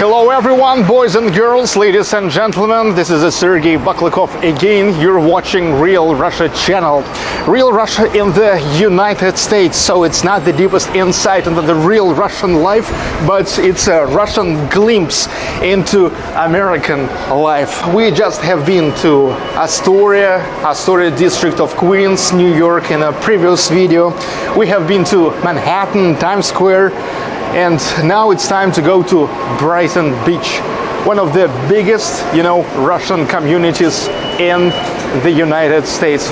Hello everyone, boys and girls, ladies and gentlemen, this is Sergey Baklykov again. You're watching Real Russia channel. Real Russia in the United States, so it's not the deepest insight into the real Russian life, but it's a Russian glimpse into American life. We just have been to Astoria district of Queens, New York in a previous video. We have been to Manhattan, Times Square, and now it's time to go to Brighton Beach, one of the biggest, Russian communities in the United States.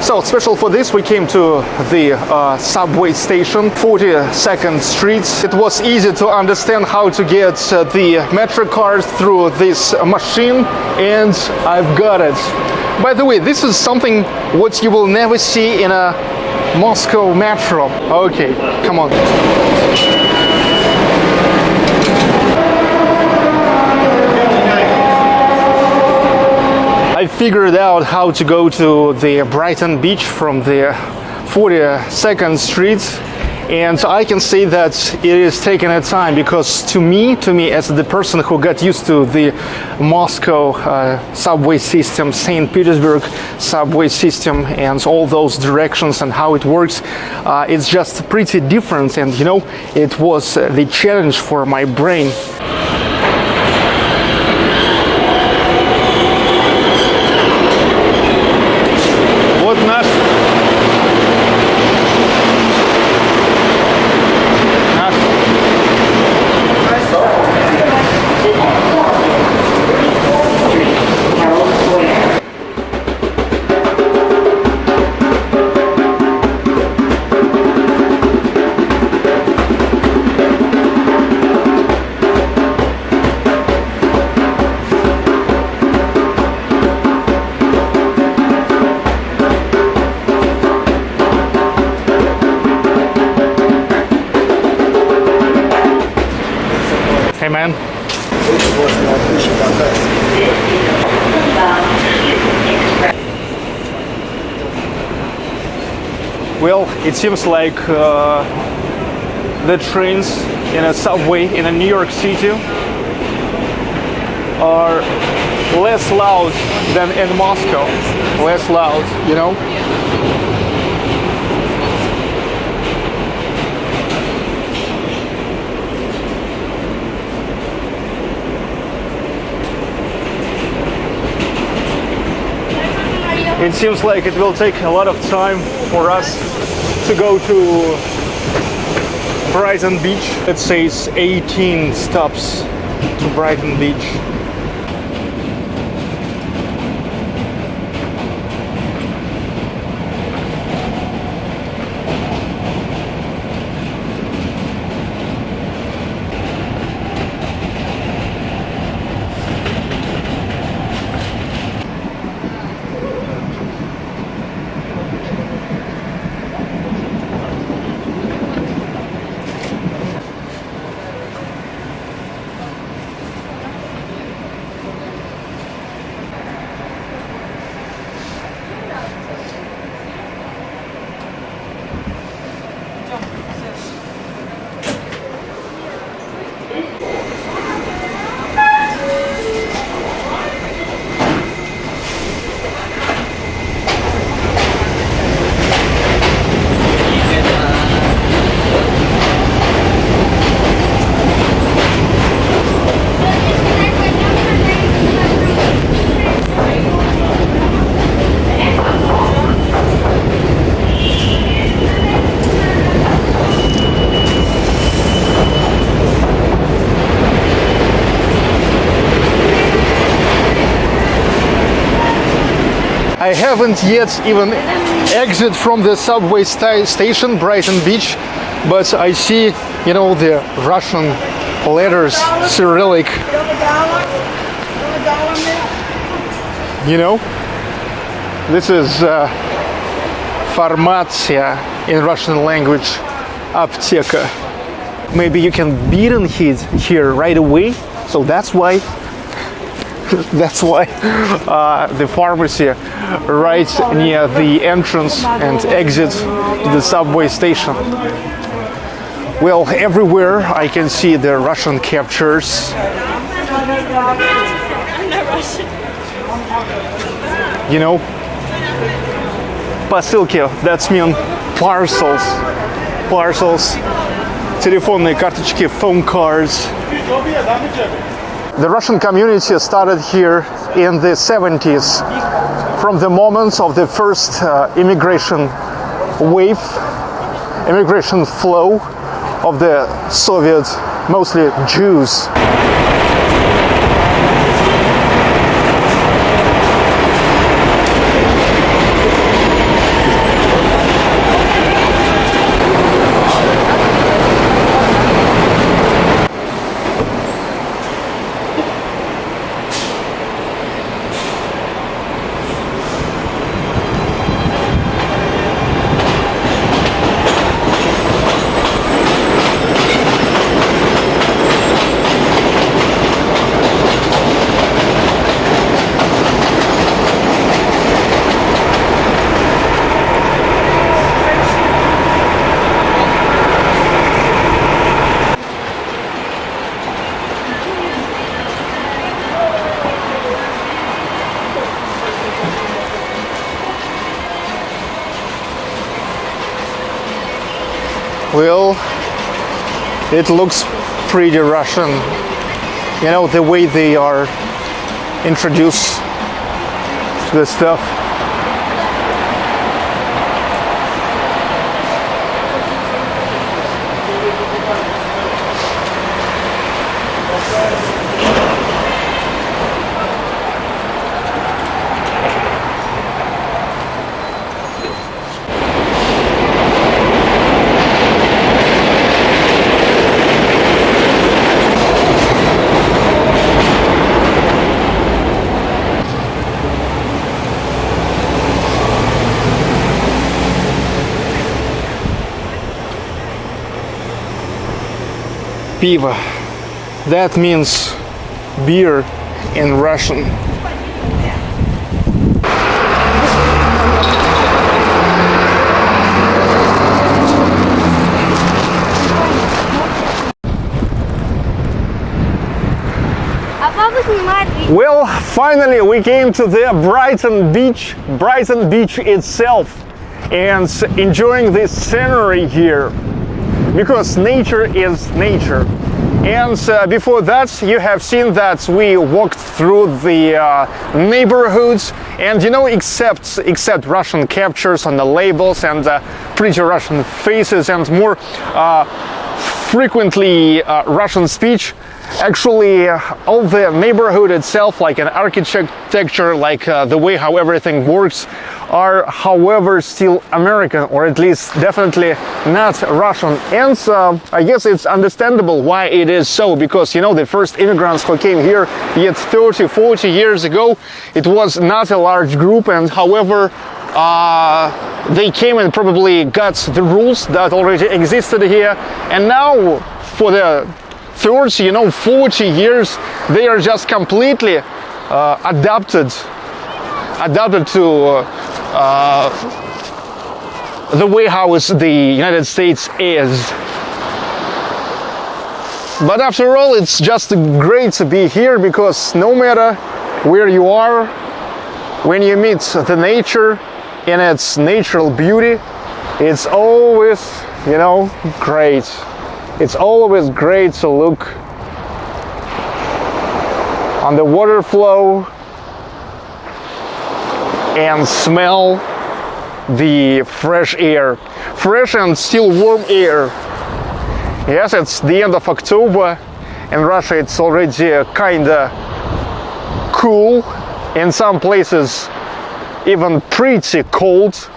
So special for this, we came to the subway station, 42nd Street. It was easy to understand how to get the metro card through this machine, and I've got it. By the way, this is something what you will never see in a Moscow metro. Okay, come on. I figured out how to go to the Brighton Beach from the 42nd Street, and I can say that it is taking a time, because to me as the person who got used to the Moscow subway system, St. Petersburg subway system, and all those directions and how it works, it's just pretty different, and it was the challenge for my brain. Hey man. Well, it seems like the trains in a subway in a New York City are less loud than in Moscow. Less loud, It seems like it will take a lot of time for us to go to Brighton Beach. It says 18 stops to Brighton Beach. I haven't yet even exit from the subway station, Brighton Beach, but I see, the Russian letters, Cyrillic. This is farmacia in Russian language, apteka. Maybe you can beat on it here right away, so that's why the pharmacy right near the entrance and exit to the subway station. Well, everywhere I can see the Russian captures. I'm not Russian. You know, посылки, that's mean parcels. Parcels, телефонные карточки, phone cards. The Russian community started here in the 70s, from the moment of the first immigration wave, immigration flow of the Soviet, mostly Jews. Well, it looks pretty Russian. You know, the way they are introduced to the stuff. Pivo. That means beer in Russian. Well, finally we came to the Brighton Beach itself, and enjoying this scenery here, because nature is nature. And before that, you have seen that we walked through the neighborhoods, and you know, except Russian captures on the labels and pretty Russian faces and more frequently Russian speech, actually all the neighborhood itself, like an architecture, like the way how everything works, are however still American, or at least definitely not Russian. And I guess it's understandable why it is so, because you know, the first immigrants who came here yet 30-40 years ago, it was not a large group, and however they came and probably got the rules that already existed here, and now for the 30, you know, 40 years, they are just completely adapted to the way how the United States is. But after all, it's just great to be here, because no matter where you are, when you meet the nature in its natural beauty, it's always, you know, great. It's always great to look on the water flow and smell the fresh air, fresh and still warm air. Yes, it's the end of October. In Russia it's already kinda cool, in some places even pretty cold,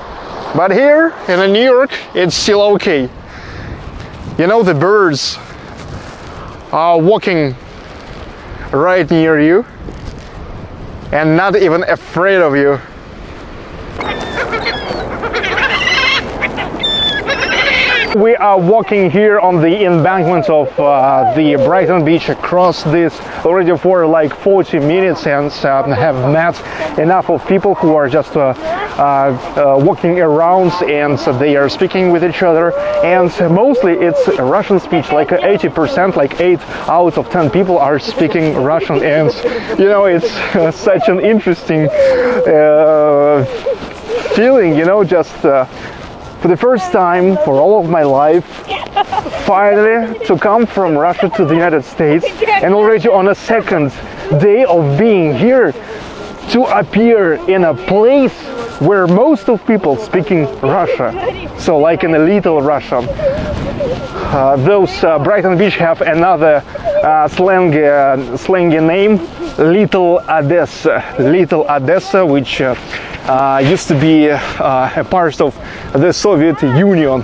but here in New York it's still okay. You know, the birds are walking right near you and not even afraid of you. We are walking here on the embankment of the Brighton Beach across this already for like 40 minutes, and have met enough of people who are just walking around, and they are speaking with each other, and mostly it's a Russian speech, like 80%, like 8 out of 10 people are speaking Russian, and you know, it's such an interesting feeling, you know, just for the first time for all of my life, finally to come from Russia to the United States, and already on a second day of being here, to appear in a place where most of people speaking Russia, so like in a little Russia. Those Brighton Beach have another slangy name, Little Odessa, which used to be a part of the Soviet Union.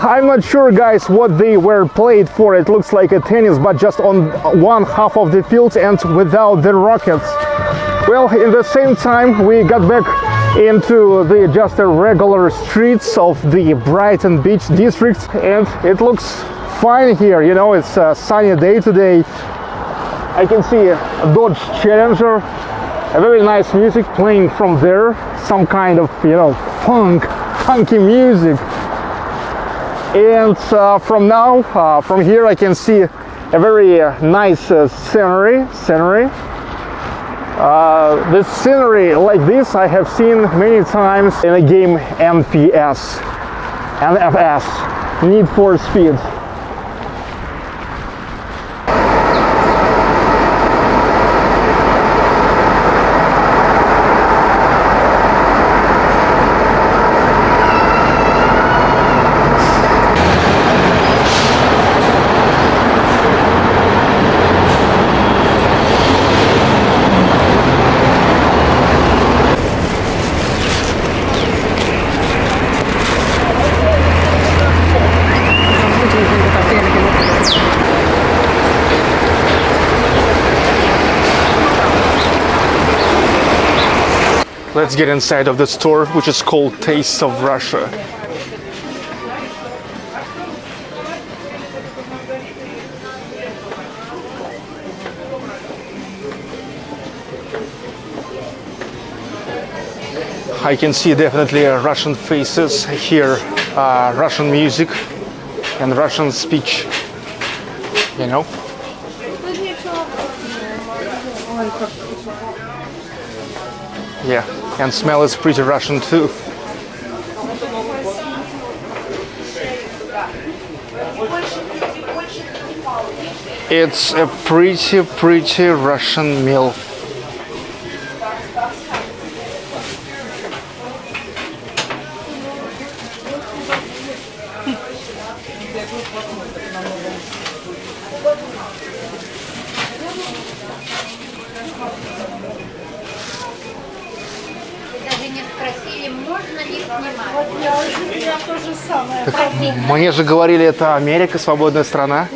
I'm not sure, guys, what they were played for. It looks like a tennis, but just on one half of the field and without the rockets. Well, in the same time, we got back into the just regular streets of the Brighton Beach district, and it looks fine here. You know, it's a sunny day today. I can see a Dodge Challenger, a very nice music playing from there, some kind of, you know, funky music. And from here I can see a very nice scenery. This scenery like this I have seen many times in a game NFS, Need for Speed. Let's get inside of the store, which is called Taste of Russia. I can see definitely Russian faces here, Russian music and Russian speech, you know. Yeah, and smell is pretty Russian too. It's a pretty Russian meal. Мне же говорили, это Америка, свободная страна.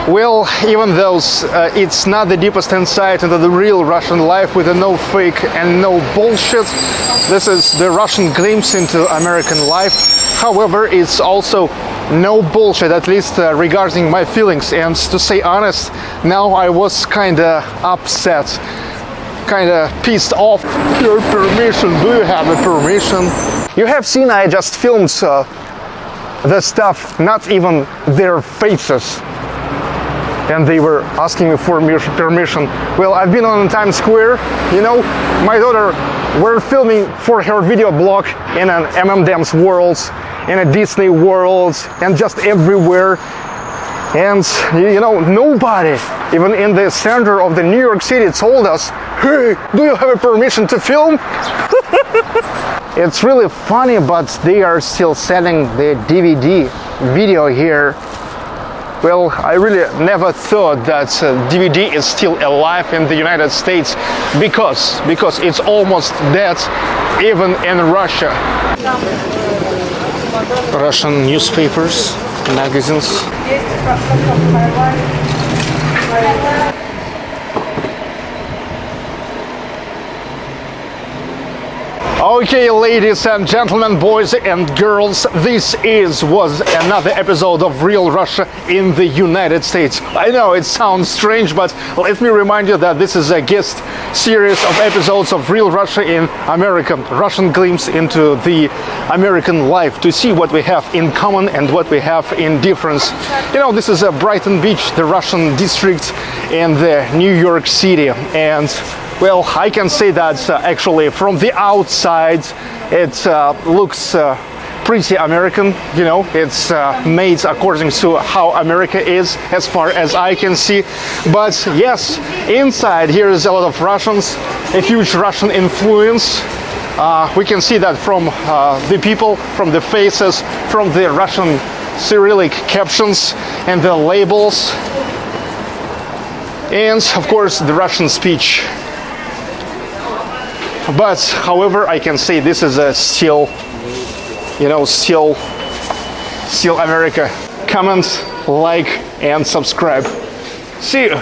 Well, even though it's not the deepest insight into the real Russian life with no fake and no bullshit, this is the Russian glimpse into American life. However, it's also no bullshit, at least regarding my feelings. And to say honest, now I was kinda upset, kinda pissed off. Your permission? Do you have a permission? You have seen I just filmed the stuff, not even their faces. And they were asking me for permission. Well, I've been on Times Square, you know, my daughter were filming for her video blog in an M&M's world, in a Disney world, and just everywhere. And, you know, nobody, even in the center of the New York City, told us, hey, do you have a permission to film? It's really funny, but they are still selling the DVD video here. Well, I really never thought that DVD is still alive in the United States because it's almost dead even in Russia. Russian newspapers, magazines. Okay, ladies and gentlemen, boys and girls, this was another episode of Real Russia in the United States. I know it sounds strange, but let me remind you that this is a guest series of episodes of Real Russia in America, Russian glimpse into the American life, to see what we have in common and what we have in difference. You know, this is a Brighton Beach, the Russian district in the New York City, and well, I can say that actually from the outside it looks pretty American. You know, it's made according to how America is, as far as I can see. But yes, inside here is a lot of Russians, a huge Russian influence. We can see that from the people, from the faces, from the Russian Cyrillic captions and the labels, and of course the Russian speech. But however, I can say this is a still America. Comment, like and subscribe. See you.